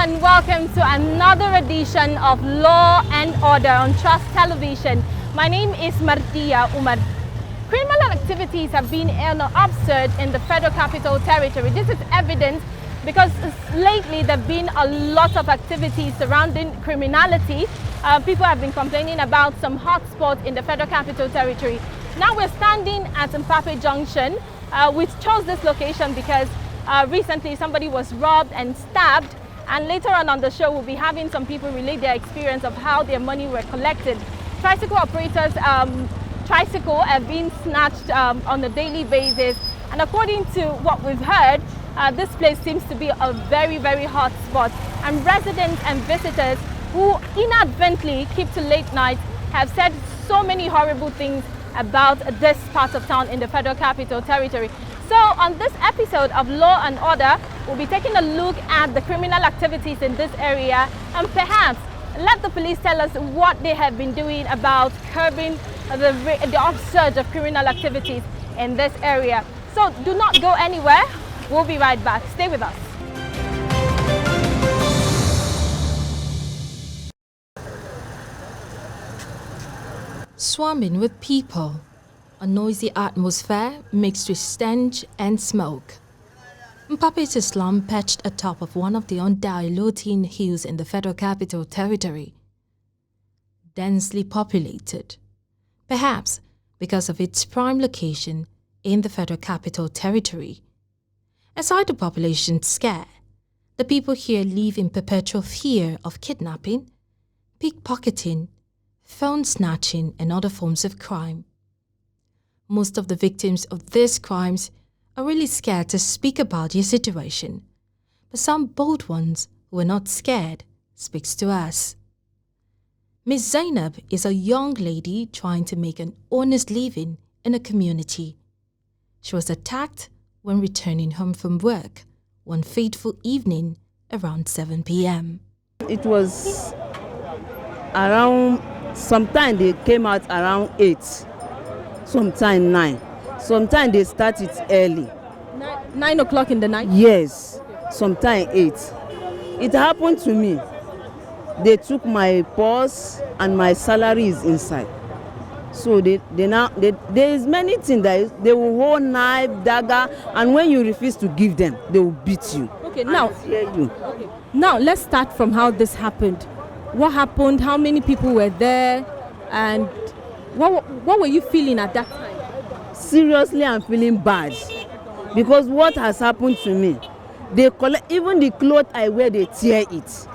and welcome to another edition of Law and Order on Trust Television. My name is Martia Umar. Criminal activities have been on an upsurge in the Federal Capital Territory. This is evident because lately there have been a lot of activities surrounding criminality. People have been complaining about some hotspots in the Federal Capital Territory. Now we're standing at Mpape Junction. We chose this location because recently somebody was robbed and stabbed, and later on the show we'll be having some people relate their experience of how their money were collected. Tricycle operators tricycle have been snatched on a daily basis, and according to what we've heard, this place seems to be a very, very hot spot, and residents and visitors who inadvertently keep to late night have said so many horrible things about this part of town in the Federal Capital Territory. So on this episode of Law and Order, we'll be taking a look at the criminal activities in this area and perhaps let the police tell us what they have been doing about curbing the upsurge of criminal activities in this area. So do not go anywhere. We'll be right back. Stay with us. Swarming with people, a noisy atmosphere mixed with stench and smoke. Mpape is a slum perched atop of one of the undiluted hills in the Federal Capital Territory. Densely populated, perhaps because of its prime location in the Federal Capital Territory. Aside the population scare, the people here live in perpetual fear of kidnapping, pickpocketing, phone snatching, and other forms of crime. Most of the victims of these crimes are really scared to speak about their situation, but some bold ones who are not scared speaks to us. Miss Zainab is a young lady trying to make an honest living in a community. She was attacked when returning home from work one fateful evening around 7 p.m. It was around, sometime they came out around 8, sometime 9. Sometimes they start it early. 9 o'clock in the night? Yes, sometime 8. It happened to me. They took my purse and my salary is inside. So there is many things that they will hold knife, dagger, and when you refuse to give them, they will beat you. Okay, now hear you. Okay. Now let's start from how this happened. What happened? How many people were there? And what were you feeling at that time? Seriously, I'm feeling bad because what has happened to me, they collect even the clothes I wear, they tear it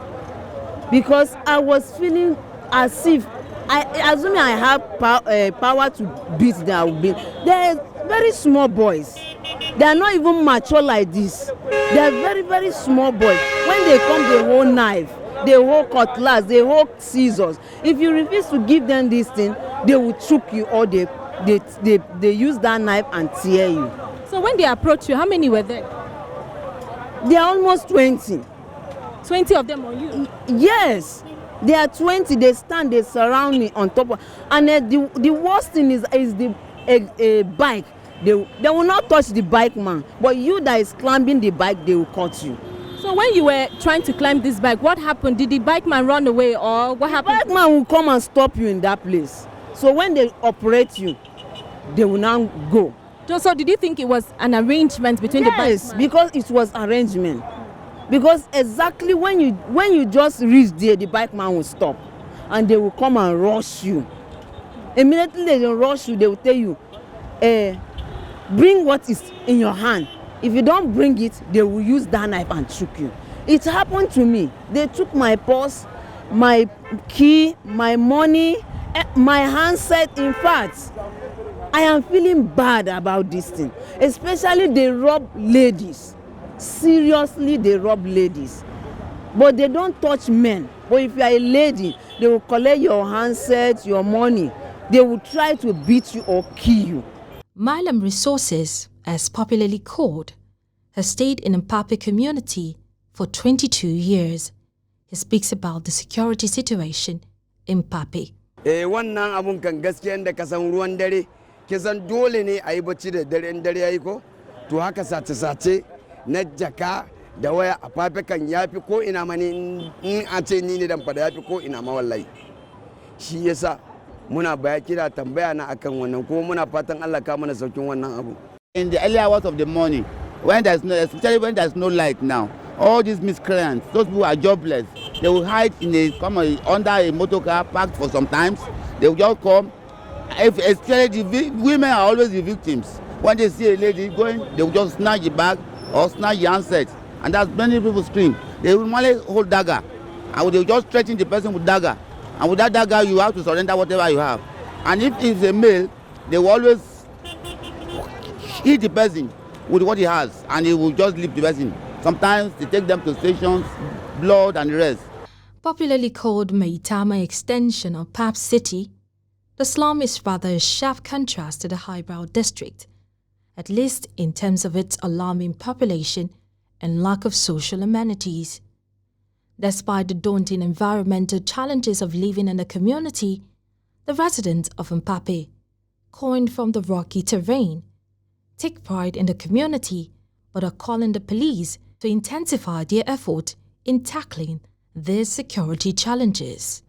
because I was feeling as if assuming I have power to beat them. They're very small boys. They are not even mature like this. They are very, very small boys. When they come, they hold knife, they hold cutlass, they hold scissors. If you refuse to give them this thing, they will choke you or they use that knife and tear you. So when they approached you, how many were there? They are almost 20. 20 of them on you? Yes. They are 20. They stand, they surround me on top of, and the worst thing is the bike. They will not touch the bike man, but you that is climbing the bike, they will cut you. So when you were trying to climb this bike, what happened? Did the bike man run away or what happened? The bike man will come and stop you in that place. So when they operate you, they will now go. So did you think it was an arrangement between the bike man? Yes, because it was arrangement. Because exactly when you just reach there, the bike man will stop and they will come and rush you. Immediately they will rush you, they will tell you, bring what is in your hand. If you don't bring it, they will use that knife and choke you. It happened to me. They took my purse, my key, my money, my handset. In fact, I am feeling bad about this thing. Especially they rob ladies. Seriously, they rob ladies. But they don't touch men. But if you are a lady, they will collect your handset, your money. They will try to beat you or kill you. Milam Resources, as popularly called, has stayed in Mpape community for 22 years. He speaks about the security situation in Mpape. Wannan abun kan gaskiya da kasan ruwan dare, kisan dole ne a yi bacci da dare in dare yayi ko, to haka sace-sace na jaka da waya a fafe kan ya fi ko ina mani in a ce ni ne dan fada ya fi ko ina ma wallahi. Shi yasa muna baya kira tambaya na akan wannan kuma muna fatan Allah ka mana saukin wannan abu. In the early hours of the morning, when there's no, especially when there's no light now, all these miscreants, those who are jobless, they will hide under a motor car parked for some times. They will just come. Especially the women are always the victims. When they see a lady going, they will just snatch the bag or snatch the handset. And that's many people scream. They will normally hold dagger. And they will just threaten the person with dagger. And with that dagger, you have to surrender whatever you have. And if it's a male, they will always hit the person with what he has. And he will just leave the person. Sometimes they take them to stations, blood and the rest. Popularly called Maitama extension of Pap City, the slum is rather a sharp contrast to the highbrow district, at least in terms of its alarming population and lack of social amenities. Despite the daunting environmental challenges of living in the community, the residents of Mpape, coined from the rocky terrain, take pride in the community but are calling the police to intensify their effort in tackling these security challenges.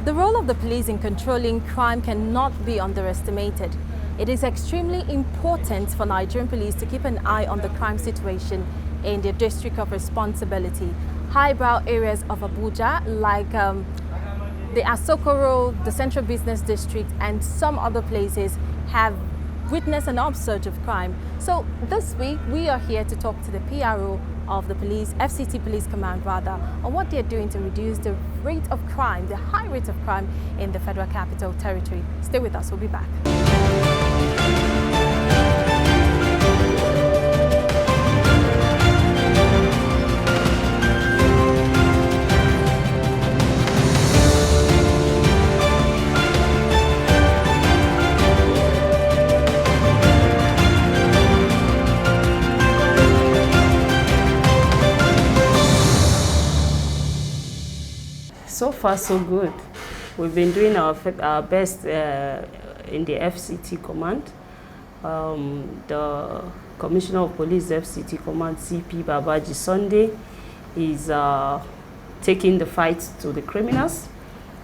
The role of the police in controlling crime cannot be underestimated. It is extremely important for Nigerian police to keep an eye on the crime situation in their district of responsibility. Highbrow areas of Abuja like the Asokoro, the Central Business District and some other places have witnessed an upsurge of crime. So this week we are here to talk to the PRO of the police, FCT Police Command rather, on what they're doing to reduce the rate of crime, the high rate of crime in the Federal Capital Territory. Stay with us, we'll be back. So far, so good. We've been doing our best in the FCT command. The Commissioner of Police FCT command, CP Babaji Sunday, is taking the fight to the criminals.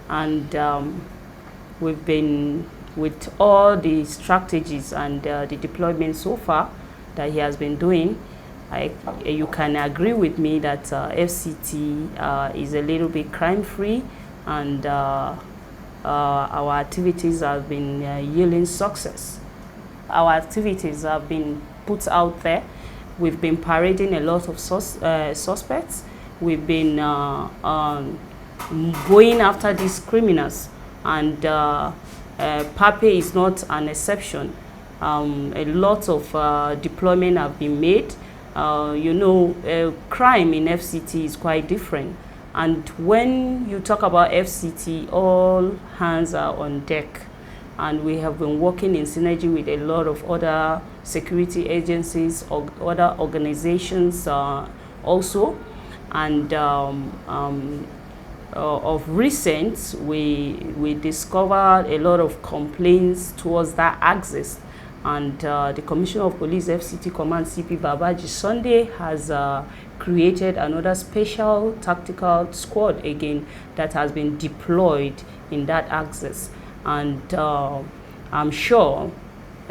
And we've been, with all the strategies and the deployment so far that he has been doing, you can agree with me that FCT is a little bit crime-free, and our activities have been yielding success. Our activities have been put out there. We've been parading a lot of suspects. We've been going after these criminals, and Pape is not an exception. A lot of deployment have been made. Crime in FCT is quite different. And when you talk about FCT, all hands are on deck. And we have been working in synergy with a lot of other security agencies, or other organizations also. And of recent, we discovered a lot of complaints towards that axis. And the Commissioner of Police FCT Command, CP Babaji Sunday, has created another special tactical squad again that has been deployed in that axis. And I'm sure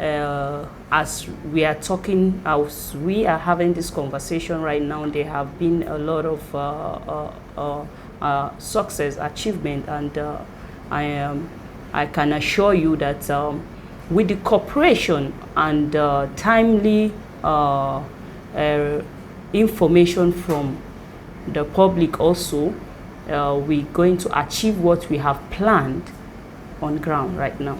as we are talking, as we are having this conversation right now, there have been a lot of success, achievement, and I can assure you that with the cooperation and timely information from the public also, we're going to achieve what we have planned on ground right now.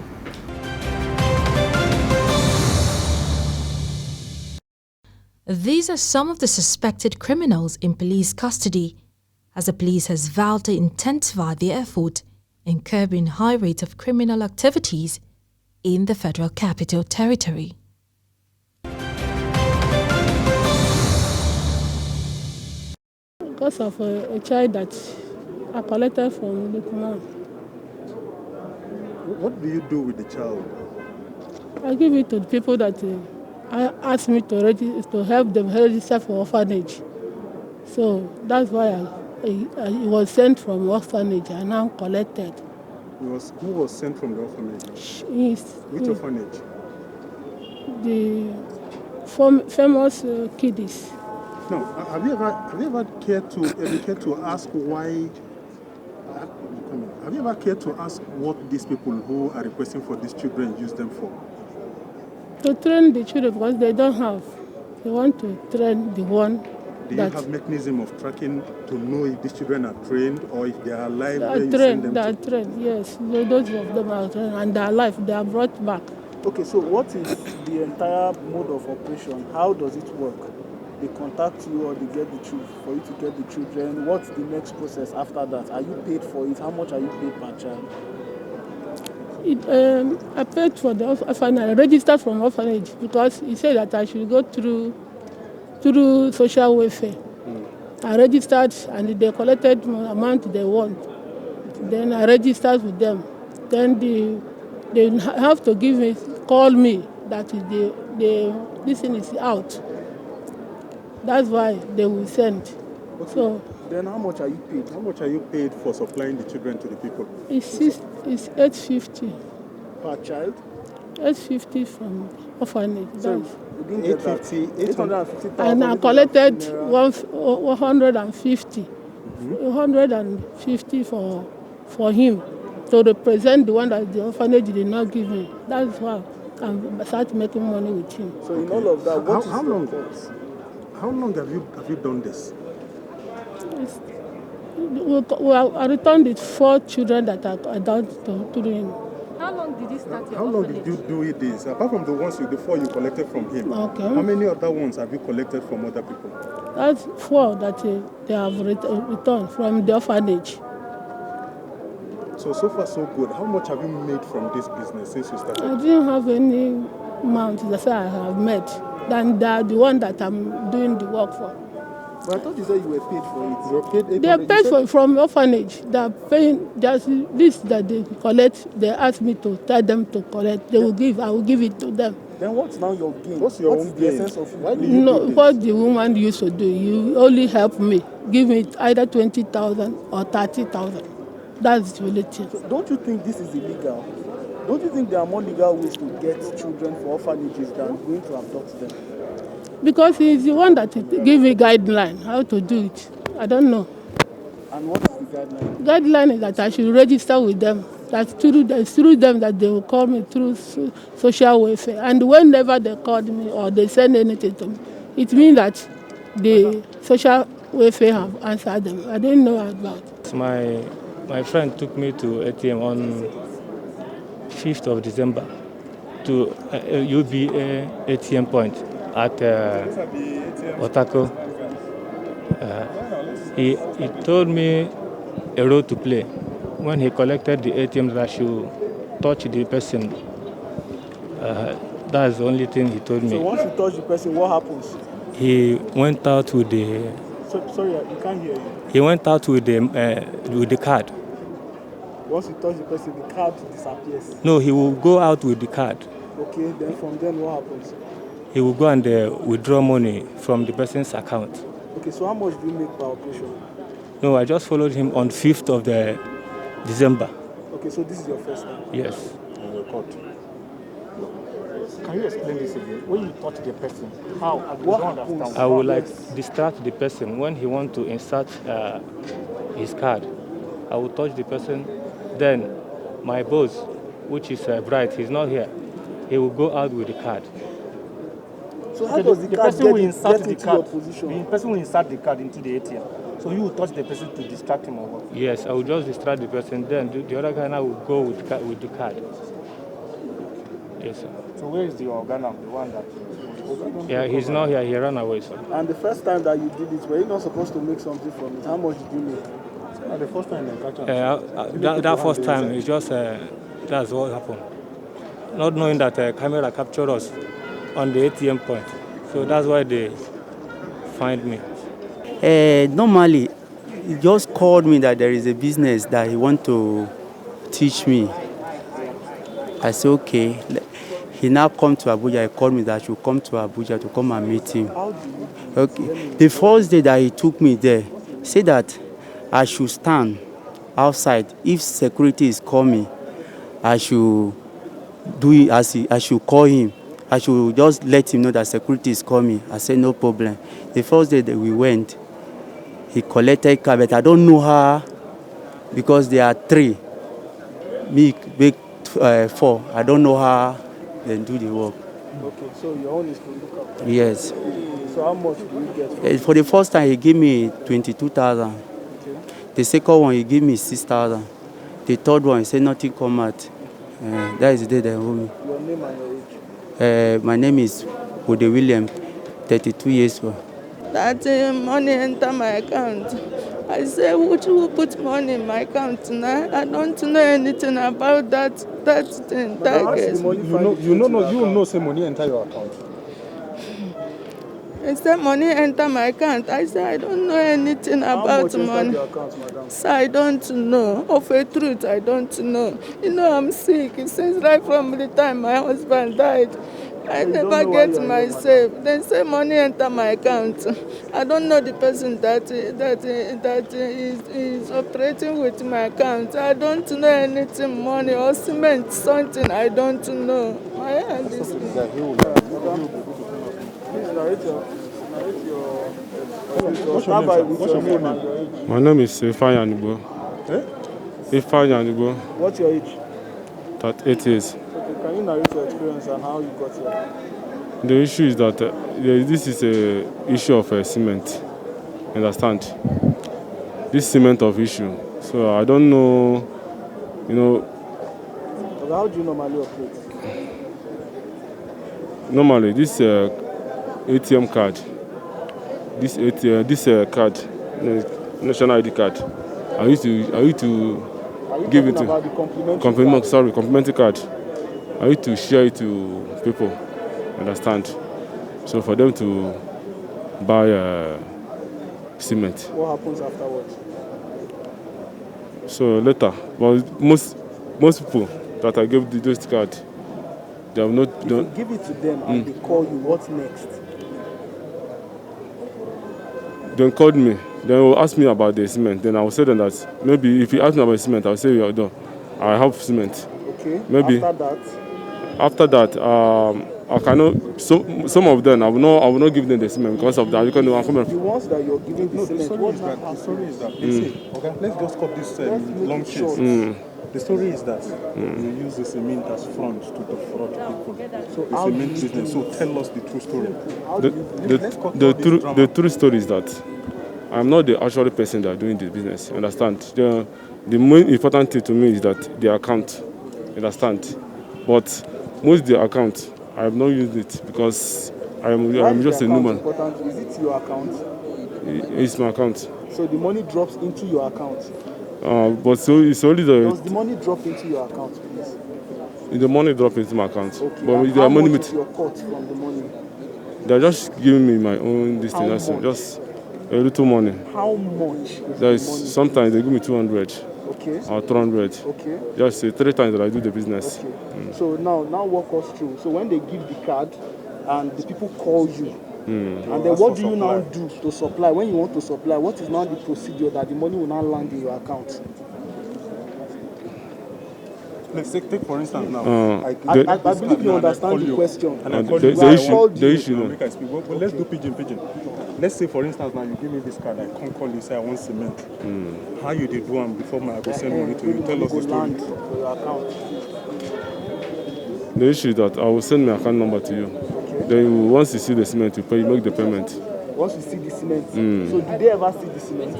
These are some of the suspected criminals in police custody, as the police has vowed to intensify their effort in curbing high rates of criminal activities in the Federal Capital Territory. Because of a child that I collected from the command. What do you do with the child? I give it to the people that ask me to help them register for orphanage. So that's why he was sent from orphanage and now collected. Who was sent from the orphanage? Which orphanage? The famous kiddies. No, have you ever cared to ask why? Have you ever cared to ask what these people who are requesting for these children use them for? To train the children because they don't have. They want to train the one. Do you have mechanism of tracking to know if these children are trained or if they are alive? They are trained, yes. Those of them are trained and they are alive. They are brought back. Okay, so what is the entire mode of operation? How does it work? They contact you or they get the children for you to get the children. What's the next process after that? Are you paid for it? How much are you paid per child? I paid for the orphanage. I registered from orphanage because he said that I should go through social welfare. I registered and they collected the amount they want. Then I registered with them. Then they have to call me that this thing is out. That's why they will send. Okay. So then how much are you paid? How much are you paid for supplying the children to the people? It's $850 per child. $850 from orphanage. So $850. And I collected 150. 150 for him to represent the one that the orphanage did not give me. That's why I started making money with him. So in all of that, how long have you done this? I returned with 4 children that I done to him. How long did you start your How long did you do this? Apart from the 4 you collected from him, okay. How many other ones have you collected from other people? That's 4 that they have returned from the orphanage. So far so good. How much have you made from this business since you started? I didn't have any amount that I have made than the one that I'm doing the work for. But I thought you said you were paid for it. You were paid. They are paid from orphanage. They are paying just this that they collect. They ask me to tell them to collect. They will give. I will give it to them. Then what's now your gain? What's your own gain? The essence of what the woman used to do. You only help me. Give me either 20,000 or 30,000. That's the only thing. So don't you think this is illegal? Don't you think there are more legal ways to get children for orphanages than going to adopt them? Because he's the one that give me guideline how to do it. I don't know. And what is the guideline? Guideline is that I should register with them. That's through them that they will call me through social welfare. And whenever they call me or they send anything to me, it means that the social welfare have answered them. I didn't know about it. My friend took me to ATM on 5th of December to UBA ATM point at Otako. He told me a role to play. When he collected the ATM, that I should touch the person. That's the only thing he told me. So once you touch the person, what happens? He went out with the... Sorry, you can't hear you. He went out with the card. Once you touch the person, the card disappears. No, he will go out with the card. Okay, then from then what happens? He will go and withdraw money from the person's account. Okay, so how much do you make per operation? No, I just followed him on 5th of December. Okay, so this is your first time? Yes. On your court. Can you explain this again? When you touch the person, how? What happens? I will distract the person when he wants to insert his card. I will touch the person. Then my boss, which is Bright, he's not here. He will go out with the card. So how does the card get into your position? The person will insert the card into the ATM. So you will touch the person to distract him or what? Yes, I will just distract the person. Then the other guy now will go with the card. Yes, sir. So where is the organ now? The one that... Yeah, he's not here. He ran away, sir. And the first time that you did it, were you not supposed to make something from it? How much did you make? The first time they catch that first time, it's just that's what happened. Not knowing that camera captured us on the ATM point. So that's why they find me. Normally, he just called me that there is a business that he want to teach me. I said, okay. He now come to Abuja. He called me that I should come to Abuja to come and meet him. How do you do Okay. The first day that he took me there, he said that I should stand outside. If security is coming, I should do it I should call him. I should just let him know that security is coming. I said, no problem. The first day that we went, he collected car, but I don't know her because there are 3. Me, big 4. I don't know her, then do the work. Okay, so your own is to look up. Yes. So how much do you get from For the first time, he gave me 22,000. Okay. The second one, he gave me 6,000. The third one, he said nothing come out. That is the day they owe me. Your name and your age? My name is Ode William, 32 years old. That money enter my account. I say, would you put money in my account now? I don't know anything about that thing. That case. You know, say money enter your account. He said money enter my account. I said I don't know anything about money. Your account, madam? So I don't know. Of a truth, I don't know. You know, I'm sick. Since right from the time my husband died, I never get myself. They say money enter my account. I don't know the person that is operating with my account. I don't know anything, money or cement, something. I don't know. My hand is. My name is Ifeanyi Anigbo. Ifeanyi Anigbo. What's your age? 38 years. Okay, can you narrate your experience and how you got here? The issue is that this is a issue of cement. Understand? This cement of issue. So I don't know, Okay, how do you normally operate? Normally this ATM card, this card, national ID card, I used to give it to complimentary card. I used to share it to people, understand? So for them to buy cement. What happens afterwards? So later, but most people that I gave those card, they have not done. If you give it to them and they call you, what's next? They called me. They will ask me about the cement. Then I will say them that maybe if you ask me about cement, I will say you're done. I have cement. Okay. Maybe After that, I cannot. Some of them I will not give them the cement because of that. the ones that you're giving the cement, The story is that okay, let's just cut this long chase. The story is that you use the cement as front to defraud people. So it's cement business. So tell us the true story. The true story is that I'm not the actual person that are doing the business. Understand? The most important thing to me is that the account. Understand? But most of the account, I have not used it because I'm just a newman. Is it your account? It's my account. So the money drops into your account. But so it's only Does the money drop into your account, please? the money drop into my account. Okay. But And the how money much is your cut from the money? they're just giving me my own this thing. How That's much? just a little money. How much is There the is money? sometimes they give me 200 Okay. or 300. Okay. Just 3 times that I do the business. Okay. So now walk us through. So when they give the card and the people call you, and then what do you now do to supply? When you want to supply, what is now the procedure that the money will now land in your account? Let's take for instance now. I believe you understand the question. And I call the issue. Well, let's do pigeon. Let's say for instance now you give me this card, I can't call you say I want cement. How you did do them before I go send money to you? Tell us the story. For your account. The issue is that I will send my account number to you. Okay. Then once you see the cement, you make the payment. Once you see the cement. So did they ever see the cement?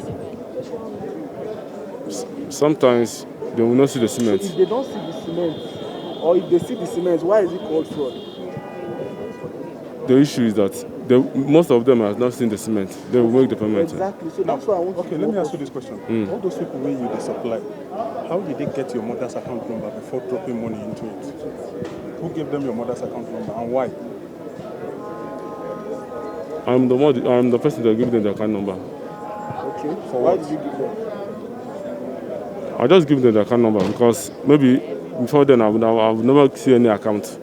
Sometimes they will not see the cement. If they don't see the cement, or if they see the cement, why is it called fraud? The issue is that most of them have not seen the cement. They will make the payment. Exactly. So that's why I want Okay, let me ask you this question. All those people where you supply, how did they get your mother's account number before dropping money into it? Who gave them your mother's account number and why? I'm the person that gave them the account number. Okay. Why did you give them? I just give them the account number because maybe before then I would never see any account.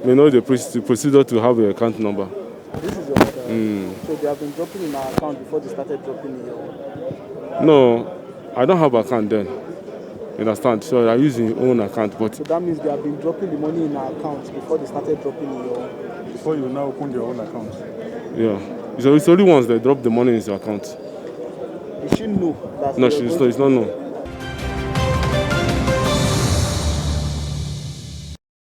You know the procedure to have an account number. This is your mother. So they have been dropping in our account before they started dropping in your own? No, I don't have account then. You understand? So I use your own account, but So that means they have been dropping the money in our account before they started dropping in your own? Before you now open your own account? yeah. So it's only once they drop the money in your account. Did she know that? No, it's not known.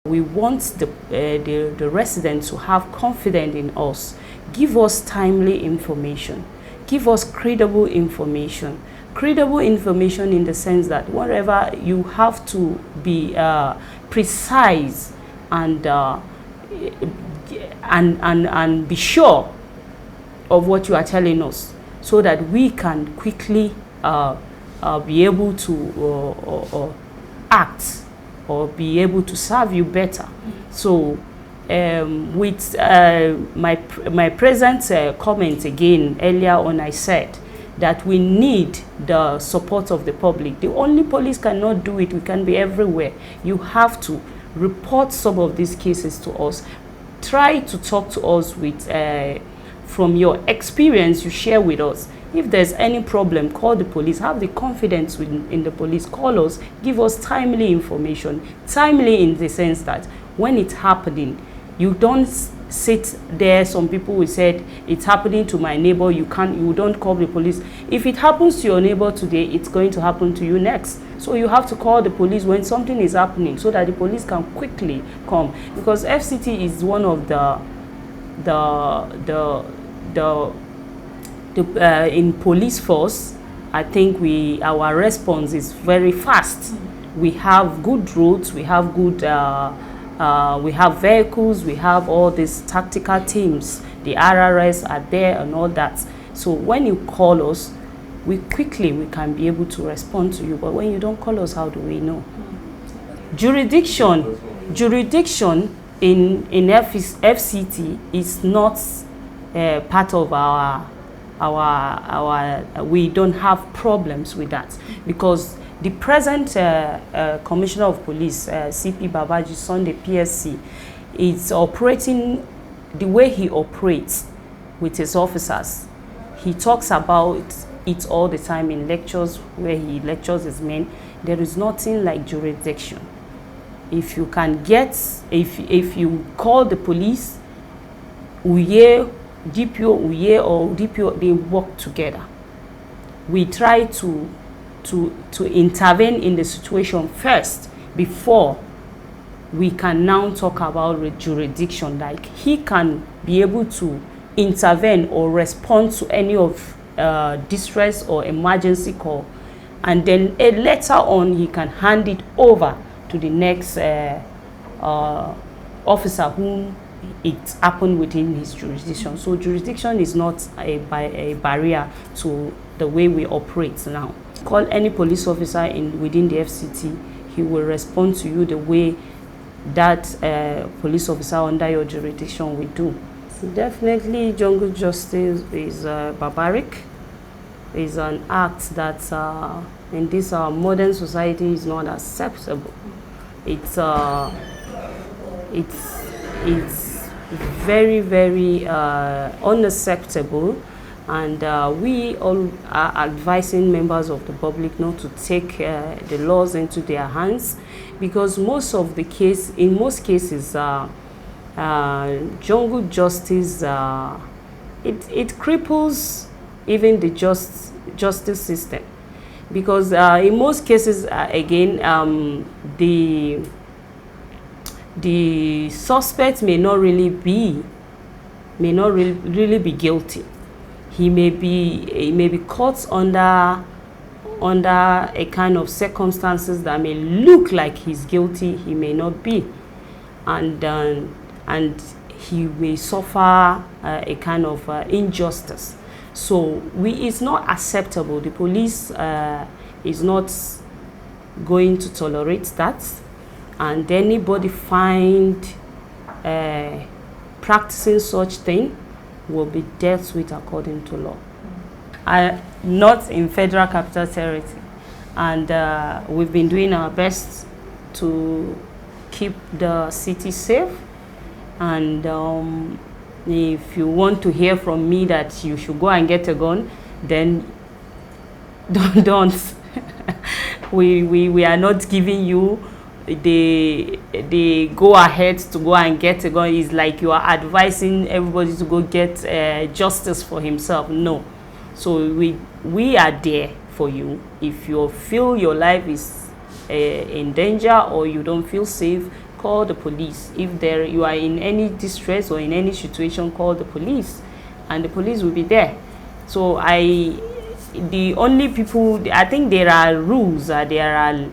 We want the residents to have confidence in us. Give us timely information. Give us credible information. Credible information in the sense that wherever you have to be precise and be sure of what you are telling us, so that we can quickly be able to act or be able to serve you better. So with my present comment again earlier on, I said that we need the support of the public. The only police cannot do it. We can be everywhere. You have to report some of these cases to us. Try to talk to us with from your experience you share with us. If there's any problem, call the police. Have the confidence in the police. Call us. Give us timely information. Timely in the sense that when it's happening, you don't sit there. Some people will say it's happening to my neighbor. You don't call the police. If it happens to your neighbor today, it's going to happen to you next. So you have to call the police when something is happening, so that the police can quickly come. Because FCT is one of in police force, I think our response is very fast. We have good roads, we have good, we have vehicles, we have all these tactical teams. The RRS are there and all that. So when you call us, we can be able to respond to you. But when you don't call us, how do we know? Jurisdiction in FCT is not part of our we don't have problems with that, because the present Commissioner of Police, CP Babaji Sunday PSC, is operating the way he operates with his officers. He talks about it all the time in lectures where he lectures his men. There is nothing like jurisdiction. If you can if you call the police, DPO or DPO, they work together. We try to intervene in the situation first before we can now talk about jurisdiction. Like, he can be able to intervene or respond to any of distress or emergency call, and then later on he can hand it over to the next officer whom it happened within his jurisdiction. So jurisdiction is not a barrier to the way we operate now. Call any police officer within the FCT, he will respond to you the way that police officer under your jurisdiction will do. Definitely, jungle justice is barbaric. It's an act that in this modern society is not acceptable. It's very, very unacceptable, and we all are advising members of the public not to take the laws into their hands, because in most cases, jungle justice it cripples even the justice system, because in most cases, again, the suspect may not really be guilty. He may be caught under a kind of circumstances that may look like he's guilty. He may not be, and he may suffer a kind of injustice. So it's not acceptable. The police is not going to tolerate that, and anybody find practicing such thing will be dealt with according to law. Not in Federal Capital Territory, and we've been doing our best to keep the city safe, and If you want to hear from me that you should go and get a gun, then don't. we are not giving you the go ahead to go and get a gun. It's like you are advising everybody to go get justice for himself. No. So we are there for you. If you feel your life is in danger or you don't feel safe, call the police. If you are in any distress or in any situation, call the police, and the police will be there. So the only people, I think there are rules, there are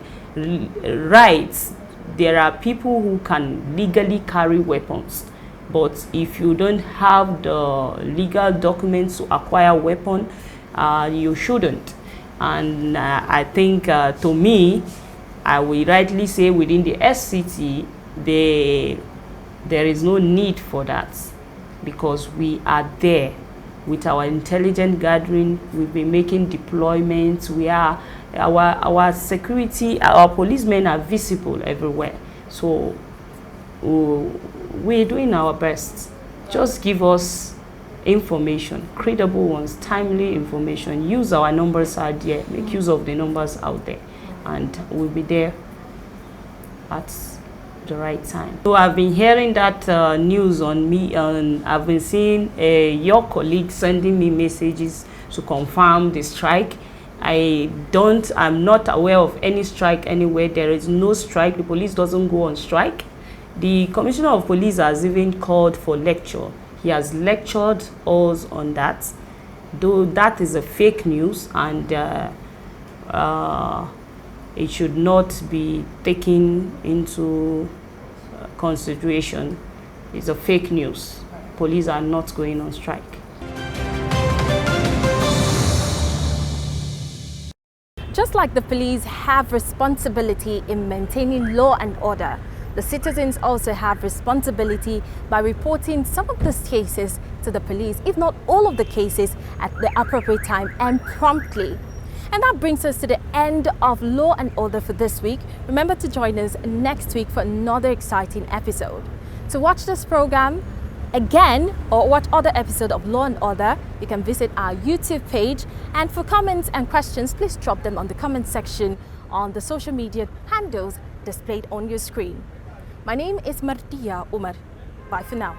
rights, there are people who can legally carry weapons. But if you don't have the legal documents to acquire a weapon, you shouldn't. And I think, to me, I will rightly say within the SCT, there is no need for that, because we are there with our intelligent gathering. We've been making deployments. We are our security, our policemen are visible everywhere. So we're doing our best. Just give us information, credible ones, timely information. Use our numbers out there. Make use of the numbers out there, and we'll be there at the right time. So I've been hearing that news on me, and I've been seeing your colleagues sending me messages to confirm the strike. I'm not aware of any strike anywhere. There is no strike. The police doesn't go on strike. The Commissioner of Police has even called for lecture. He has lectured us on that, though that is a fake news, and it should not be taken into consideration. It's a fake news. Police are not going on strike. Just like the police have responsibility in maintaining law and order, the citizens also have responsibility by reporting some of these cases to the police, if not all of the cases, at the appropriate time and promptly. And that brings us to the end of Law and Order for this week. Remember to join us next week for another exciting episode. To watch this program again or watch other episodes of Law and Order, you can visit our YouTube page. And for comments and questions, please drop them on the comment section on the social media handles displayed on your screen. My name is Martia Umar. Bye for now.